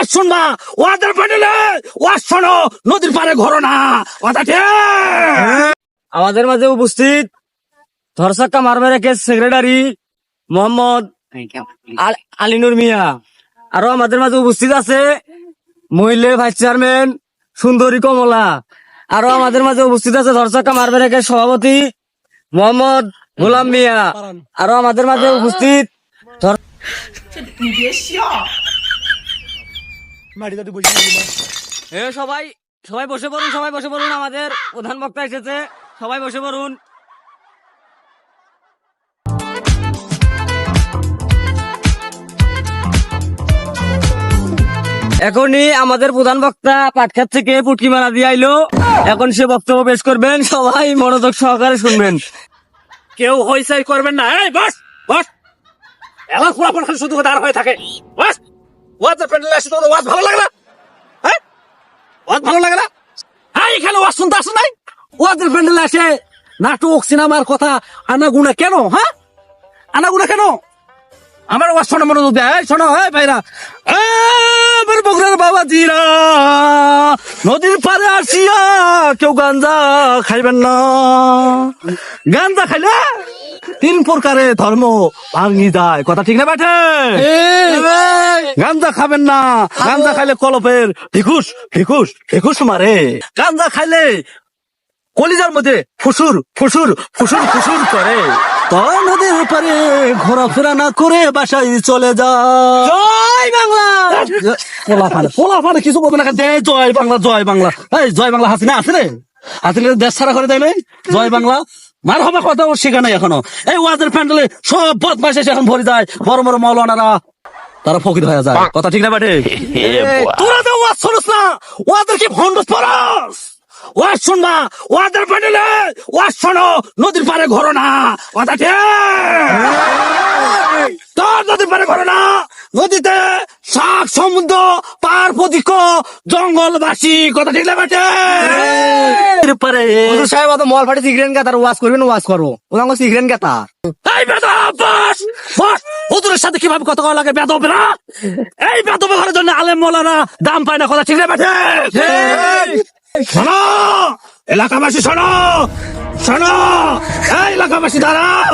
ওয়াজ শুনবা, ওয়াজের প্যান্ডেলে ওয়াজ শোনো, নদীর পারে ঘোরো না। কথা ঠিক? আমাদের মাঝে উপস্থিত ধরসাক্কা মারমারে কেস সেক্রেটারি মোহাম্মদ আলিনুর মিয়া। আরো আমাদের মাঝে উপস্থিত আছে মহিলা ভাইস চেয়ারম্যান সুন্দরী কমলা। আরো আমাদের মাঝে উপস্থিত আছে ধরসাক্কা মারমারে কেস সভাপতি মোহাম্মদ গোলাম মিয়া। আরো আমাদের মাঝে উপস্থিত সবাই সবাই বসে পড়ুন, সবাই বসে পড়ুন। আমাদের প্রধান বক্তা এসেছে, সবাই বসে পড়ুন। এখনই আমাদের প্রধান বক্তা পাটখাত থেকে পুটকি মারা দিয়ে আইলো। এখন সে বক্তব্য পেশ করবেন, সবাই মনোযোগ সহকারে শুনবেন। কেউ হইসাই করবেন না। এই বস বস, এলা খোলা পড়া শুধু দাঁড় হয়ে থাকে। বস, ওয়াজের প্যান্ডেলে আসি, তোদের ওয়াজ ভালো লাগে না? হ্যাঁ, ওয়াজ ভালো লাগে না? হ্যাঁ, এখানে ওয়াজ শুনতে আসো নাই? ওয়াজের প্যান্ডেলে আসে নাটক সিনেমার কথা আনাগুনা কেন? হ্যাঁ, আনাগুনা কেন? আমার ওয়াজ শোনো, মনোযোগ দেয়। এই শোনো, এই ভাইরা, আমার বগুড়ার বাবা জিরা, নদীর পারে আসিয়া কেউ গাঞ্জা খাইবেন না। গাঞ্জা খাইলে 3 প্রকারে ধর্ম ভাঙি যায়। কথা ঠিক না বেঠে? গাঞ্জা খাবেন না। গাঞ্জা খাইলে কলপের ফিকুস ফিকুস ফিকুস মারে। গাঞ্জা খাইলে কলিজার মধ্যে ফুসুর ফুসুর ফুসুর ফুসুর করে। তো নদীর পারে ঘোরাফেরা না করে বাসায় চলে যা। জয় বাংলা। পোলা কিছু বলবে না। জয় বাংলা, জয় বাংলা। এই জয় বাংলা হাসিনা আছে রে? হাসিনা দেশ ছাড়া করে দেয় নাই? জয় বাংলা মার হবার কথা শেখা নাই এখনো। এই ওয়াজের প্যান্ডেলে সব বদমাইশ এসে এখন ভরে যায়। বড় বড় মৌলানারা তারা ফকির হয়ে যায়। কথা ঠিক না বেটে? তোরা তো ওয়াজ শুনস না, ওয়াজের কি ভন্ডস পড়াস? ওয়াজ শুনবা, ওয়াজের প্যান্ডেলে ওয়াজ শোনো, নদীর পারে ঘোরো না। কথা ঠিক? তোর নদীর পারে ঘোরো না। নদীতে শাক সমুদ্র পার প্রতীক জঙ্গলবাসী। কথা ঠিক না বেটে? সাহেব অত মল ফাটে সিগারেট গাতার ওয়াজ করবেন, ওয়াজ করবো ওনাকে সিগারেট গাতা। এই বেদব বস বস, হুজুরের সাথে কিভাবে কথা কওয়া লাগে বেদব না? এই বেদব ঘরের জন্য আলেম মোলানা দাম পায় না। কথা ঠিক না বেটে? শোনো এলাকাবাসী, শোনো শোনো, এই এলাকাবাসী দাঁড়াও।